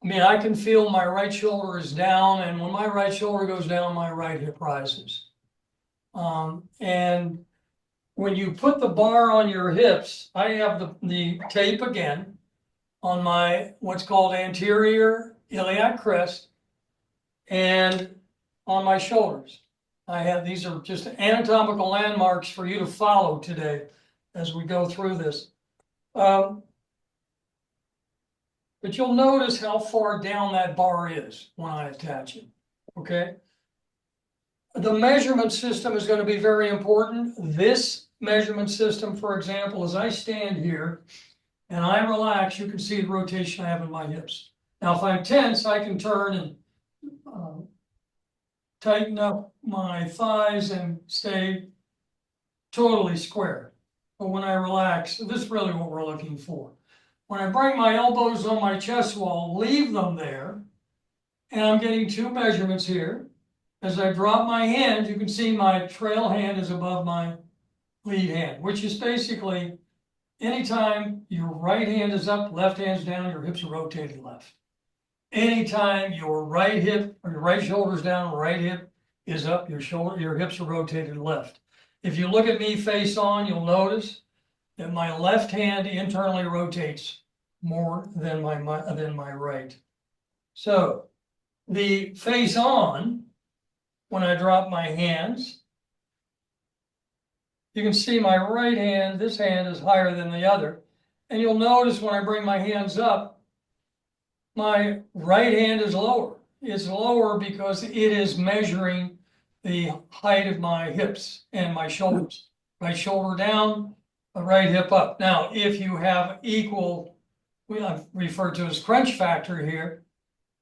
I mean, I can feel my right shoulder is down, and when my right shoulder goes down, my right hip rises. And when you put the bar on your hips, I have the tape again on my what's called anterior iliac crest and on my shoulders. I have, these are just anatomical landmarks for you to follow today as we go through this. But you'll notice how far down that bar is when I attach it, okay? The measurement system is going to be very important. This measurement system, for example, as I stand here and I relax, you can see the rotation I have in my hips. Now, if I'm tense, I can turn and tighten up my thighs and stay totally square. But when I relax, this is really what we're looking for. When I bring my elbows on my chest wall, leave them there, and I'm getting two measurements here. As I drop my hand, you can see my trail hand is above my lead hand, which is basically anytime your right hand is up, left hand's down, your hips are rotated left. Anytime your right hip or your right shoulder's down, right hip is up, your hips are rotated left. If you look at me face on, you'll notice that my left hand internally rotates more than my right. So the face on, when I drop my hands, you can see my right hand, this hand is higher than the other. And you'll notice when I bring my hands up, my right hand is lower. It's lower because it is measuring the height of my hips and my shoulders. Right shoulder down, right hip up. Now, if you have equal, I've referred to as crunch factor here,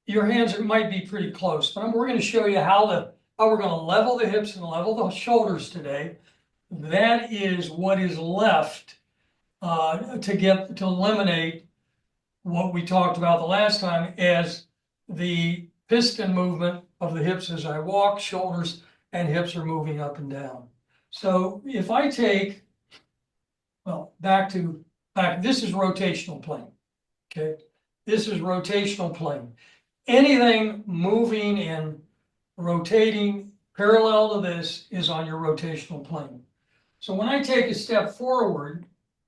your hands might be pretty close. But we're going to show you how we're going to level the hips and level the shoulders today. That is what is left to eliminate what we talked about the last time as the piston movement of the hips as I walk, shoulders and hips are moving up and down. So if I take, well, back, this is rotational plane, okay? This is rotational plane. Anything moving and rotating parallel to this is on your rotational plane. So when I take a step forward,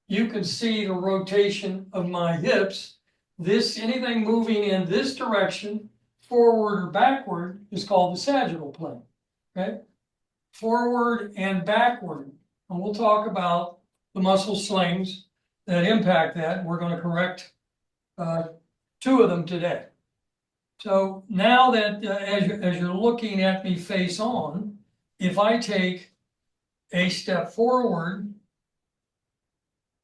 you can see the rotation of my hips. Anything moving in this direction, forward or backward, is called the sagittal plane, okay? Forward and backward, and we'll talk about the muscle slings that impact that. We're going to correct two of them today. So now that as you're looking at me face on, if I take a step forward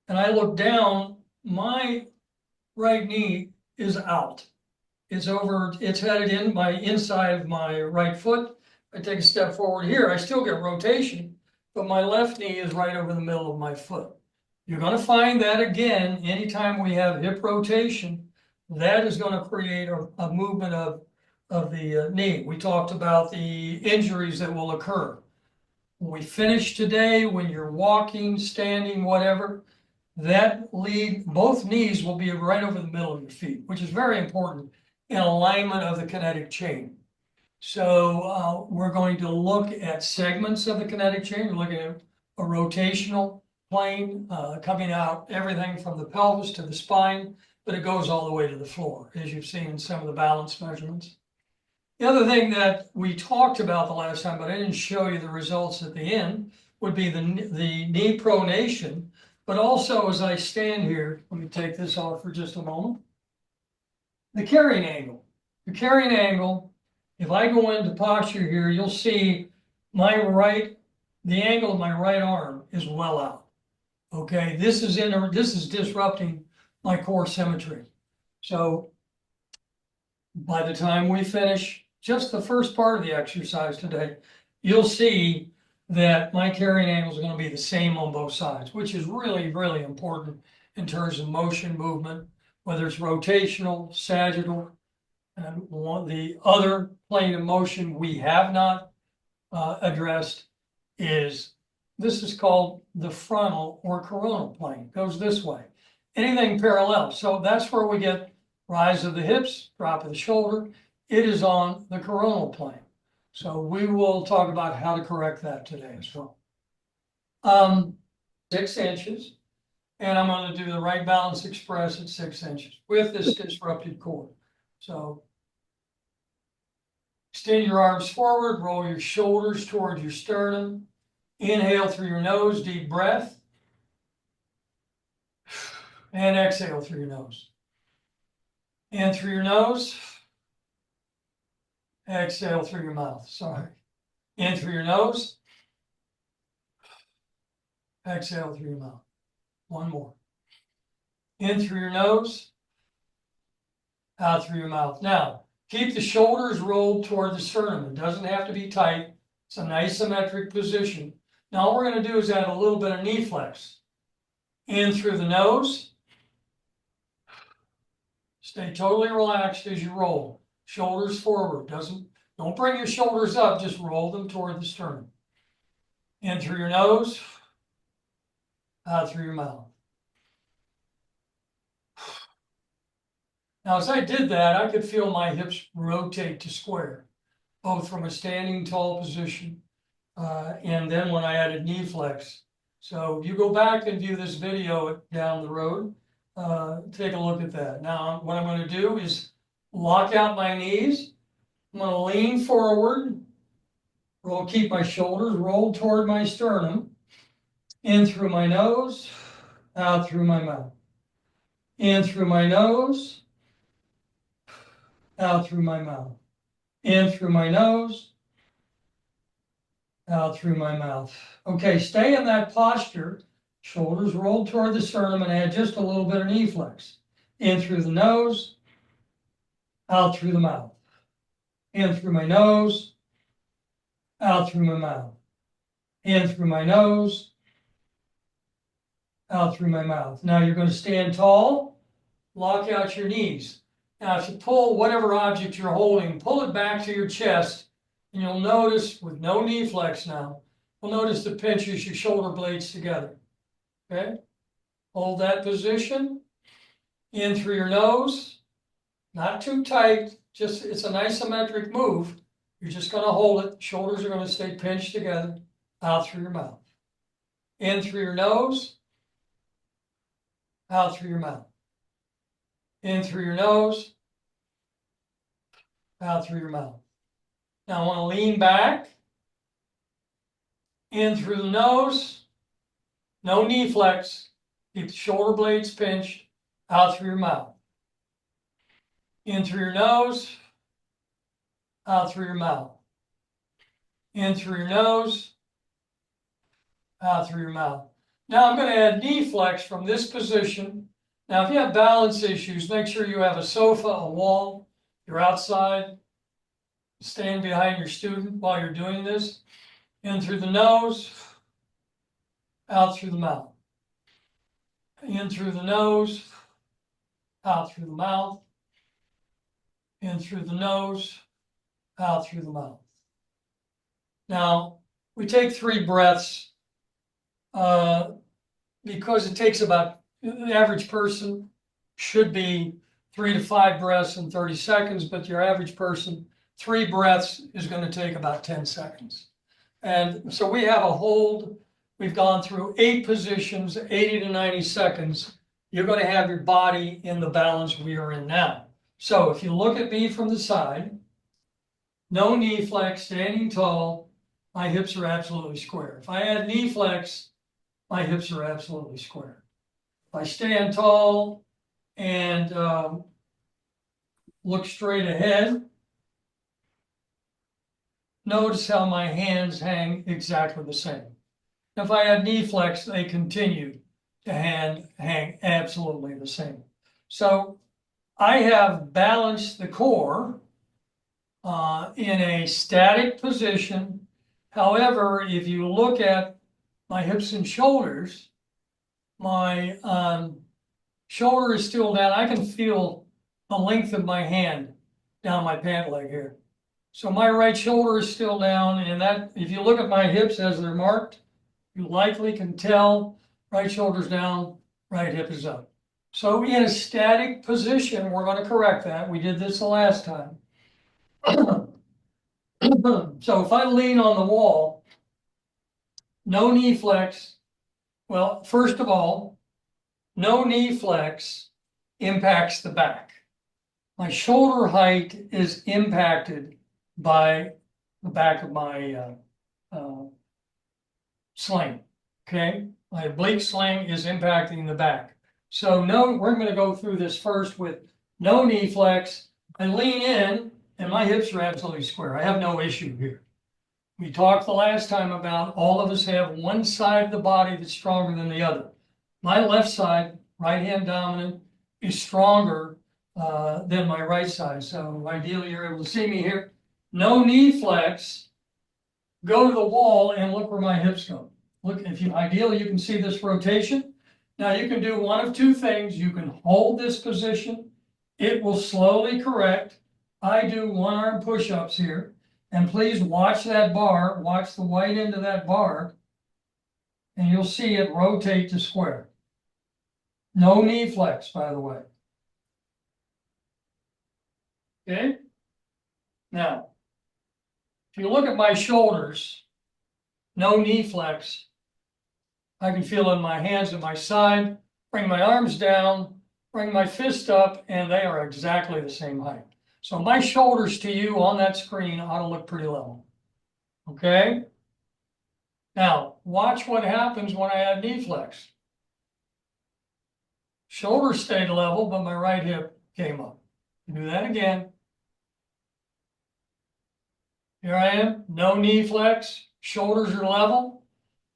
and I look down, my right knee is out. It's headed in my inside of my right foot. I take a step forward here, I still get rotation, but my left knee is right over the middle of my foot. You're going to find that again, anytime we have hip rotation, that is going to create a movement of the knee. We talked about the injuries that will occur. When we finish today, when you're walking, standing, whatever, both knees will be right over the middle of your feet, which is very important in alignment of the kinetic chain. So we're going to look at segments of the kinetic chain. We're looking at a rotational plane coming out everything from the pelvis to the spine, but it goes all the way to the floor, as you've seen in some of the balance measurements. The other thing that we talked about the last time, but I didn't show you the results at the end, would be the knee pronation. But also, as I stand here, let me take this off for just a moment. The carrying angle. The carrying angle, if I go into posture here, you'll see the angle of my right arm is well out. Okay, this is disrupting my core symmetry. So by the time we finish just the first part of the exercise today, you'll see that my carrying angle is going to be the same on both sides, which is really, really important in terms of motion movement, whether it's rotational, sagittal, and the other plane of motion we have not addressed is, this is called the frontal or coronal plane, goes this way. Anything parallel. So that's where we get rise of the hips, drop of the shoulder, it is on the coronal plane. So we will talk about how to correct that today as well. 6 inches, and I'm going to do the Wright Balance Express at 6 inches with this disrupted core. So extend your arms forward, roll your shoulders toward your sternum. Inhale through your nose, deep breath. And exhale through your nose. In through your nose. Exhale through your mouth. Sorry. In through your nose. Exhale through your mouth. One more. In through your nose. Out through your mouth. Now, keep the shoulders rolled toward the sternum. It doesn't have to be tight. It's an isometric position. Now, all we're going to do is add a little bit of knee flex. In through the nose. Stay totally relaxed as you roll. Shoulders forward. Don't bring your shoulders up, just roll them toward the sternum. In through your nose, out through your mouth. Now, as I did that, I could feel my hips rotate to square, both from a standing tall position and then when I added knee flex. So you go back and view this video down the road. Take a look at that. Now, what I'm going to do is lock out my knees. I'm going to lean forward. Keep my shoulders rolled toward my sternum. In through my nose, out through my mouth. In through my nose, out through my mouth. In through my nose, out through my mouth. Okay, stay in that posture. Shoulders rolled toward the sternum and add just a little bit of knee flex. In through the nose, out through the mouth. In through my nose, out through my mouth. In through my nose, out through my mouth. Now you're going to stand tall, lock out your knees. Now if you pull whatever object you're holding, pull it back to your chest, and you'll notice, with no knee flex now, you'll notice the pinches your shoulder blades together. Okay? Hold that position. In through your nose, not too tight, just it's an isometric move. You're just going to hold it. Shoulders are going to stay pinched together. Out through your mouth. In through your nose, out through your mouth. In through your nose, out through your mouth. Now I want to lean back. In through the nose, no knee flex. Keep the shoulder blades pinched. Out through your mouth. In through your nose, out through your mouth. In through your nose, out through your mouth. Now I'm going to add knee flex from this position. Now, if you have balance issues, make sure you have a sofa, a wall, you're outside. Stand behind your student while you're doing this. In through the nose, out through the mouth. In through the nose, out through the mouth. In through the nose, out through the mouth. Now, we take 3 breaths because it takes about, the average person should be 3 to 5 breaths in 30 seconds, but your average person, 3 breaths is going to take about 10 seconds. And so we have a hold. We've gone through 8 positions, 80 to 90 seconds. You're going to have your body in the balance we are in now. So if you look at me from the side, no knee flex, standing tall, my hips are absolutely square. If I add knee flex, my hips are absolutely square. If I stand tall and look straight ahead, notice how my hands hang exactly the same. If I add knee flex, they continue to hang absolutely the same. So I have balanced the core in a static position. However, if you look at my hips and shoulders, my shoulder is still down. I can feel the length of my hand down my pant leg here. So my right shoulder is still down, and that, if you look at my hips as they're marked, you likely can tell right shoulder's down, right hip is up. So in a static position, we're going to correct that. We did this the last time. So if I lean on the wall, no knee flex. Well, first of all, no knee flex impacts the back. My shoulder height is impacted by the back of my sling. Okay, my oblique sling is impacting the back. So no, we're going to go through this first with no knee flex. I lean in and my hips are absolutely square. I have no issue here. We talked the last time about all of us have one side of the body that's stronger than the other. My left side, right hand dominant, is stronger than my right side. So ideally you're able to see me here. No knee flex. Go to the wall and look where my hips go. Look, if you ideally you can see this rotation. Now you can do one of two things. You can hold this position. It will slowly correct. I do one arm push-ups here. And please watch that bar, watch the white end of that bar, and you'll see it rotate to square. No knee flex, by the way. Okay? Now, if you look at my shoulders, no knee flex. I can feel it in my hands at my side, bring my arms down, bring my fist up, and they are exactly the same height. So my shoulders to you on that screen ought to look pretty level. Okay? Now, watch what happens when I add knee flex. Shoulders stayed level, but my right hip came up. Do that again. Here I am, no knee flex, shoulders are level,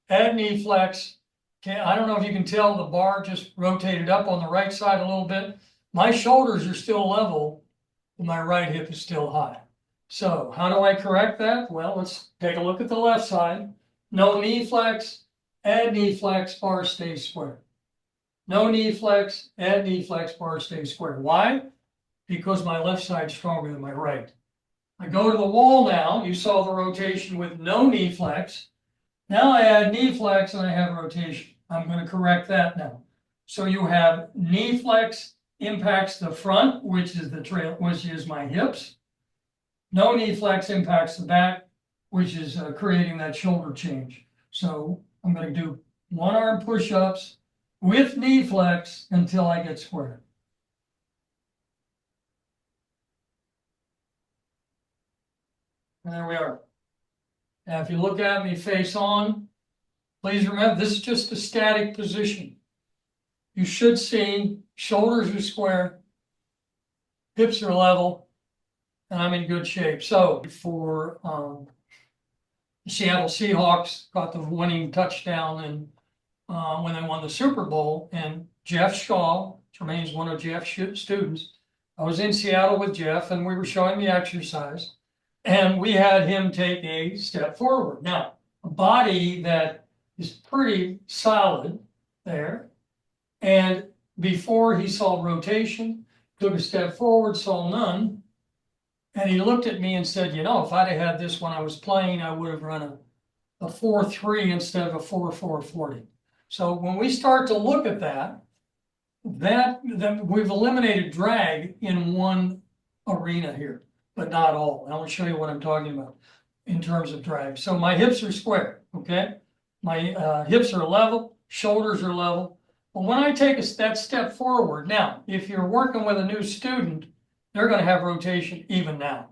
add knee flex. Okay, I don't know if you can tell the bar just rotated up on the right side a little bit. My shoulders are still level, but my right hip is still high. So how do I correct that? Well, let's take a look at the left side. No knee flex, add knee flex, bar stays square. No knee flex, add knee flex, bar stays square. Why? Because my left side's stronger than my right. I go to the wall now. You saw the rotation with no knee flex. Now I add knee flex and I have rotation. I'm going to correct that now. So you have knee flex impacts the front, which is the trail, which is my hips. No knee flex impacts the back, which is creating that shoulder change. So I'm going to do one arm push-ups with knee flex until I get square. And there we are. Now, if you look at me face on, please remember this is just a static position. You should see shoulders are square, hips are level, and I'm in good shape. So for the Seattle Seahawks got the winning touchdown and when they won the Super Bowl, and Jeff Shaw, Jermaine's one of Jeff's students. I was in Seattle with Jeff and we were showing the exercise and we had him take a step forward. Now, a body that is pretty solid there. And before he saw rotation, took a step forward, saw none. And he looked at me and said, you know, if I'd have had this when I was playing, I would have run a 4.3 instead of a 4.440. So when we start to look at that we've eliminated drag in one arena here, but not all. And I'll show you what I'm talking about in terms of drag. So my hips are square, okay? My hips are level, shoulders are level. But when I take that step forward, now, if you're working with a new student, they're going to have rotation even now.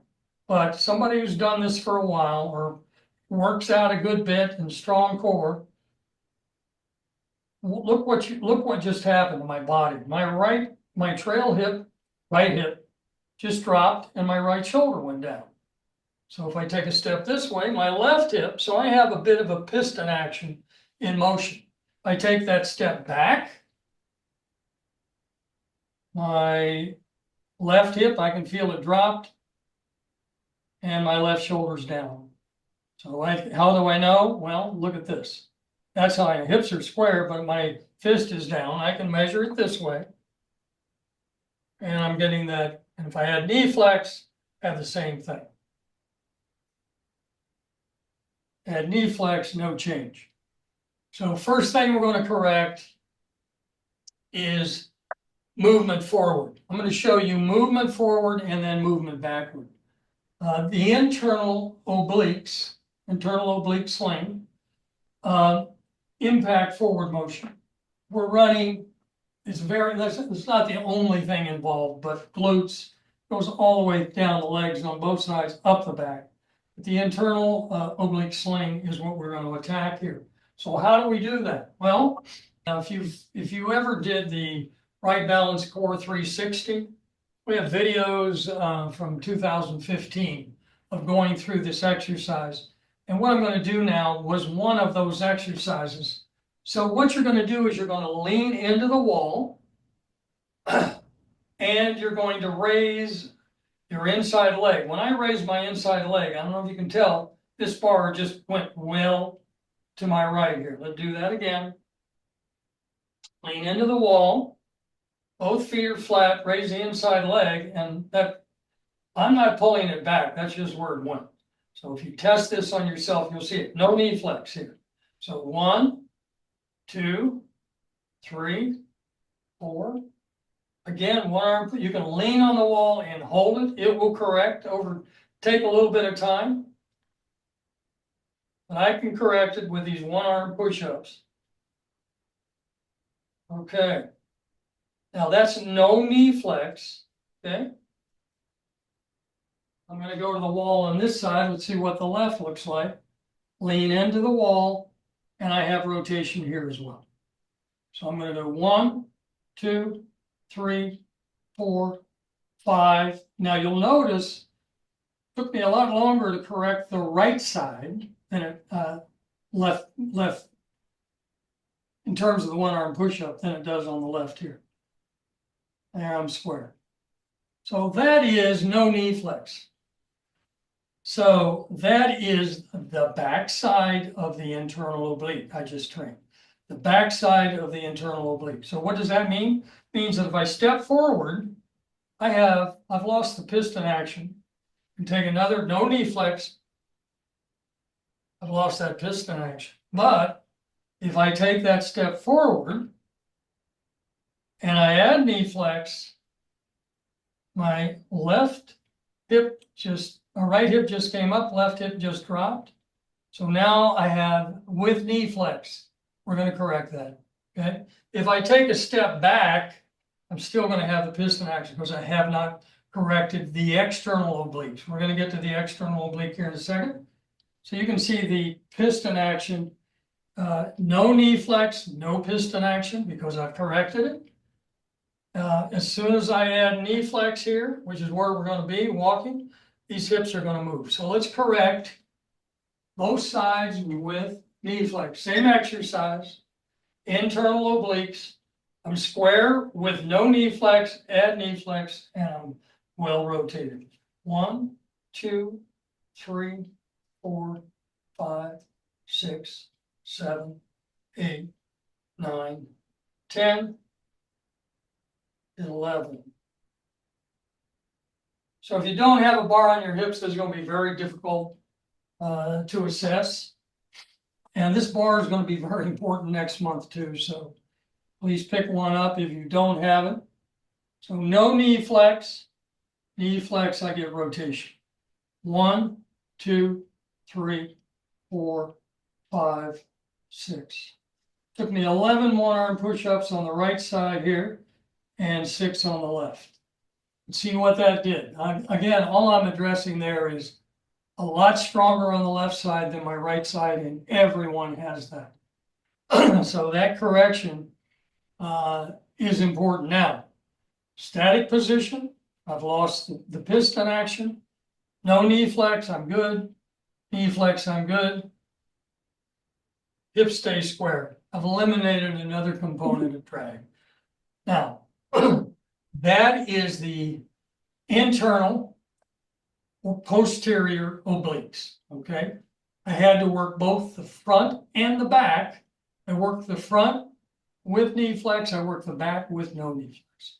But somebody who's done this for a while or works out a good bit and strong core, look what just happened to my body. My trail hip, right hip, just dropped and my right shoulder went down. So if I take a step this way, my left hip, so I have a bit of a piston action in motion. I take that step back, my left hip, I can feel it dropped, and my left shoulder's down. So how do I know? Well, look at this. That's how my hips are square, but my fist is down. I can measure it this way. And I'm getting that. And if I had knee flex, I have the same thing. Add knee flex, no change. So first thing we're going to correct is movement forward. I'm going to show you movement forward and then movement backward. The internal oblique sling, impact forward motion. We're running, it's not the only thing involved, but glutes goes all the way down the legs on both sides, up the back. But the internal oblique sling is what we're going to attack here. So how do we do that? Well, now if you ever did the Wright Balance Core 360, we have videos from 2015 of going through this exercise. And what I'm going to do now was one of those exercises. So what you're going to do is you're going to lean into the wall and you're going to raise your inside leg. When I raise my inside leg, I don't know if you can tell, this bar just went well to my right here. Let's do that again. Lean into the wall. Both feet are flat, raise the inside leg, and that I'm not pulling it back. That's just where it went. So if you test this on yourself, you'll see it. No knee flex here. So 1, 2, 3, 4. Again, one arm, you can lean on the wall and hold it. It will correct take a little bit of time. But I can correct it with these one arm push-ups. Okay. Now that's no knee flex, okay? I'm going to go to the wall on this side. Let's see what the left looks like. Lean into the wall, and I have rotation here as well. So I'm going to do 1, 2, 3, 4, 5. Now you'll notice it took me a lot longer to correct the right side than it left in terms of the one arm push-up than it does on the left here. There, I'm square. So that is no knee flex. So that is the back side of the internal oblique I just trained. The back side of the internal oblique. So what does that mean? It means that if I step forward, I've lost the piston action. And take another no knee flex. I've lost that piston action. But if I take that step forward and I add knee flex, my right hip just came up, left hip just dropped. So now I have with knee flex. We're going to correct that. Okay. If I take a step back, I'm still going to have the piston action because I have not corrected the external obliques. We're going to get to the external oblique here in a second. So you can see the piston action, no knee flex, no piston action because I've corrected it. As soon as I add knee flex here, which is where we're going to be walking, these hips are going to move. So let's correct both sides with knee flex. Same exercise, internal obliques. I'm square with no knee flex, add knee flex, and I'm well rotated. 1, 2, 3, 4, 5, 6, 7, 8, 9, 10, 11. So if you don't have a bar on your hips, this is going to be very difficult to assess. And this bar is going to be very important next month too. So please pick one up if you don't have it. So no knee flex, I get rotation. 1, 2, 3, 4, 5, 6. Took me 11 one-arm push-ups on the right side here and 6 on the left. See what that did. Again, all I'm addressing there is a lot stronger on the left side than my right side, and everyone has that. So that correction is important. Now, static position, I've lost the piston action. No knee flex, I'm good. Knee flex, I'm good. Hip stay square. I've eliminated another component of drag. Now, that is the internal or posterior obliques, okay? I had to work both the front and the back. I worked the front with knee flex, I worked the back with no knee flex.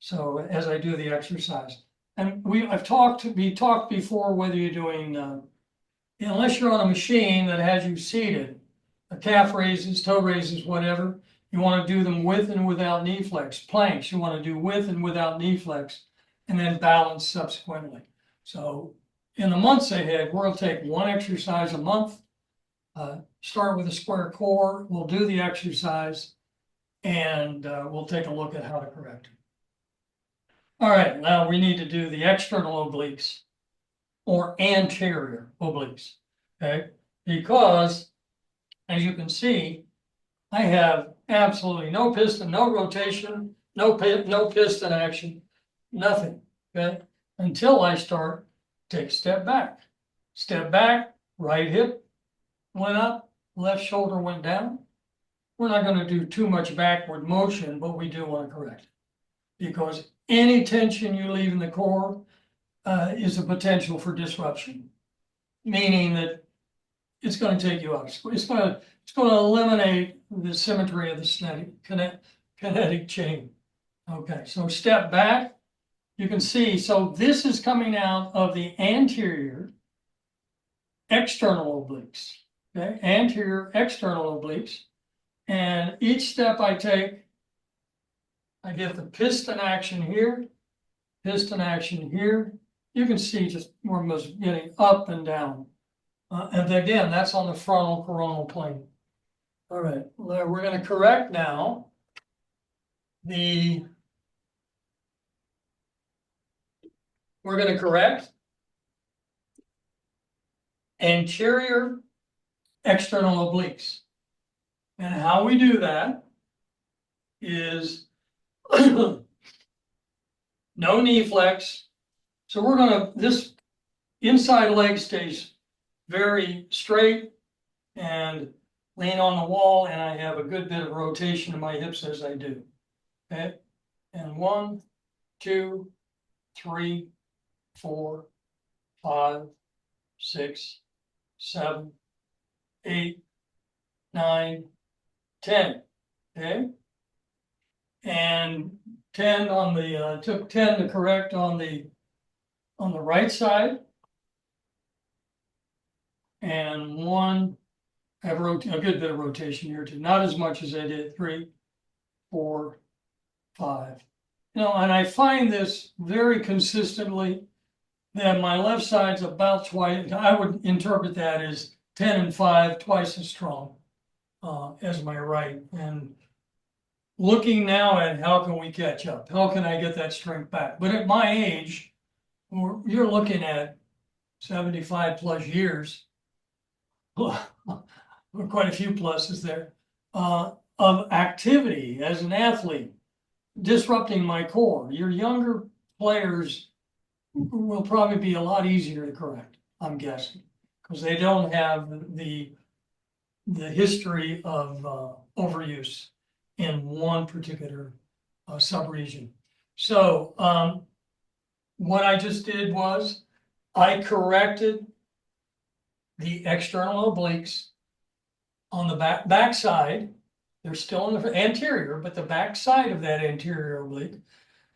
So as I do the exercise. And we talked before whether you're doing, unless you're on a machine that has you seated, calf raises, toe raises, whatever, You want to do them with and without knee flex. Planks, you want to do with and without knee flex, and then balance subsequently. So in the months ahead, we'll take one exercise a month. Start with a square core. We'll do the exercise, and we'll take a look at how to correct it. All right, now we need to do the external obliques or anterior obliques, okay? Because, as you can see, I have absolutely no piston, no rotation, no piston action, nothing, okay? Until I start, take a step back, right hip went up, left shoulder went down. We're not going to do too much backward motion, but we do want to correct it. Because any tension you leave in the core is a potential for disruption, meaning that it's going to take you out. It's going to eliminate the symmetry of the kinetic chain. Okay, so step back. You can see, so this is coming out of the anterior external obliques. Okay, anterior external obliques. And each step I take, I get the piston action here, piston action here. You can see just we're getting up and down. And again, that's on the frontal coronal plane. All right, we're going to correct now we're going to correct anterior external obliques. And how we do that is no knee flex. So we're going to, this inside leg stays very straight and lean on the wall, and I have a good bit of rotation in my hips as I do. Okay, and 1, 2, 3, 4, 5, 6, 7, 8, 9, 10. Okay, and 10 on the took 10 to correct on the right side, and 1. I have a good bit of rotation here too, not as much as I did 3, 4, 5. You know, and I find this very consistently that my left side's about twice. I would interpret that as 10 and 5, twice as strong as my right. And looking now at how can we catch up? How can I get that strength back? But at my age, you're looking at 75 plus years. Quite a few pluses there, of activity as an athlete, disrupting my core. Your younger players will probably be a lot easier to correct, I'm guessing, because they don't have the history of overuse in one particular subregion. So what I just did was I corrected the external obliques on the back side. They're still in the anterior, but the back side of that anterior oblique.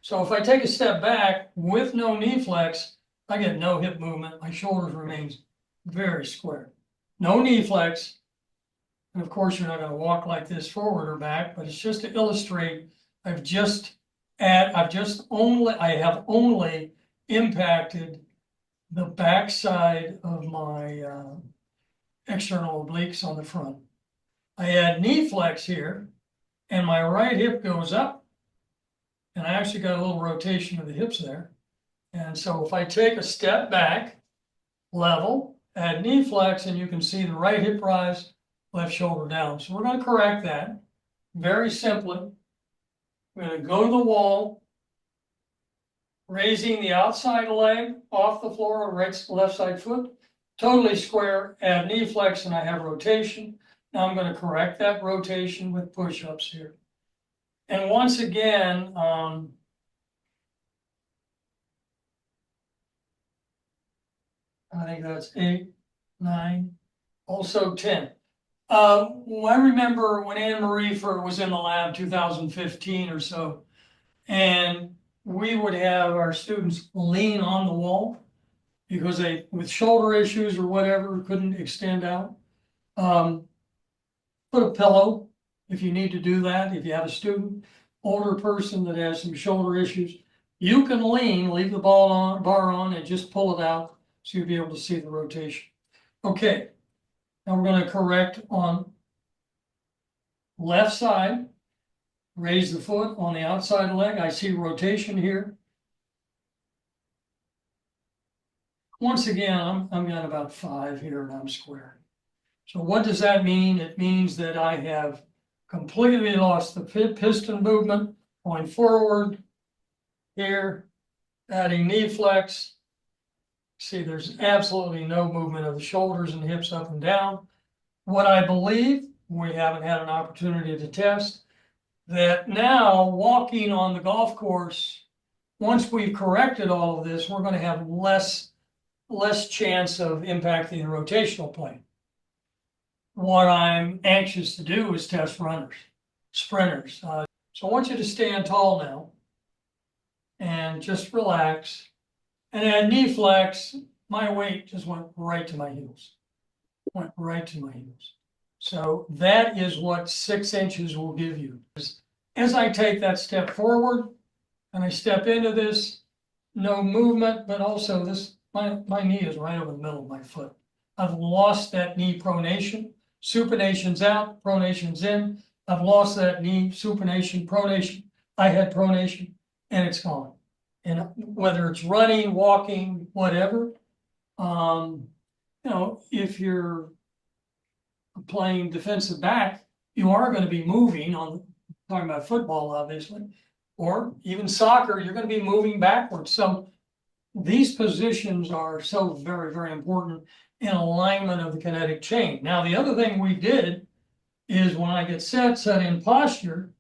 So if I take a step back with no knee flex, I get no hip movement. My shoulders remains very square. No knee flex. And of course, you're not going to walk like this forward or back, but it's just to illustrate. I have only impacted the back side of my external obliques on the front. I add knee flex here, and my right hip goes up, and I actually got a little rotation of the hips there. And so if I take a step back, level, add knee flex, and you can see the right hip rise, left shoulder down. So we're going to correct that very simply. We're going to go to the wall, raising the outside leg off the floor on left side foot, totally square, add knee flex, and I have rotation. Now I'm going to correct that rotation with push-ups here. And once again, I think that's 8, 9, also 10. I remember when Anne Marie was in the lab 2015 or so, and we would have our students lean on the wall because they, with shoulder issues or whatever, couldn't extend out. Put a pillow if you need to do that. If you have a student, older person that has some shoulder issues, you can lean, leave the bar on, and just pull it out so you'll be able to see the rotation. Okay, now we're going to correct on left side. Raise the foot on the outside leg. I see rotation here. Once again, I'm at about 5 here and I'm square. So what does that mean? It means that I have completely lost the piston movement, going forward here, adding knee flex. See, there's absolutely no movement of the shoulders and hips up and down. What I believe, we haven't had an opportunity to test, that now walking on the golf course, once we've corrected all of this, we're going to have less chance of impacting the rotational plane. What I'm anxious to do is test runners, sprinters. So I want you to stand tall now and just relax. And at knee flex, my weight just went right to my heels. Went right to my heels. So that is what 6 inches will give you. As I take that step forward and I step into this, no movement, but also this, my knee is right over the middle of my foot. I've lost that knee pronation. Supination's out, pronation's in. I've lost that knee, supination, pronation. I had pronation and it's gone. And whether it's running, walking, whatever, if you're playing defensive back, you are going to be moving on, talking about football, obviously, or even soccer, you're going to be moving backwards. So these positions are so very, very important in alignment of the kinetic chain. Now, the other thing we did is when I get set in posture,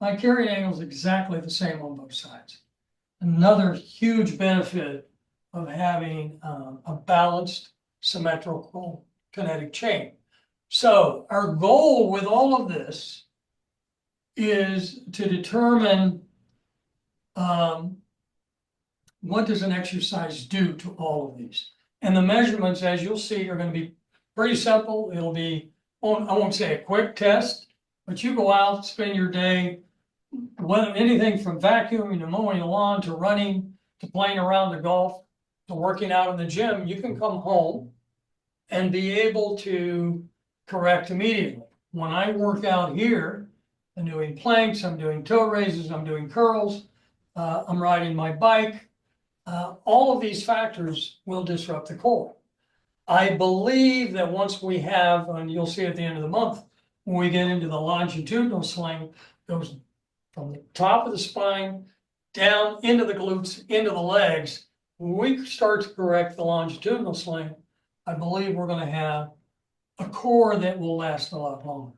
my carry angle is exactly the same on both sides. Another huge benefit of having a balanced, symmetrical kinetic chain. So our goal with all of this is to determine what does an exercise do to all of these. And the measurements, as you'll see, are going to be pretty simple. It'll be, I won't say a quick test, but you go out, spend your day, whether anything from vacuuming to mowing the lawn to running to playing around the golf to working out in the gym, you can come home and be able to correct immediately. When I work out here, I'm doing planks, I'm doing toe raises, I'm doing curls, I'm riding my bike. All of these factors will disrupt the core. I believe that once we have, and you'll see at the end of the month, when we get into the longitudinal sling, goes from the top of the spine down into the glutes, into the legs. When we start to correct the longitudinal sling, I believe we're going to have a core that will last a lot longer.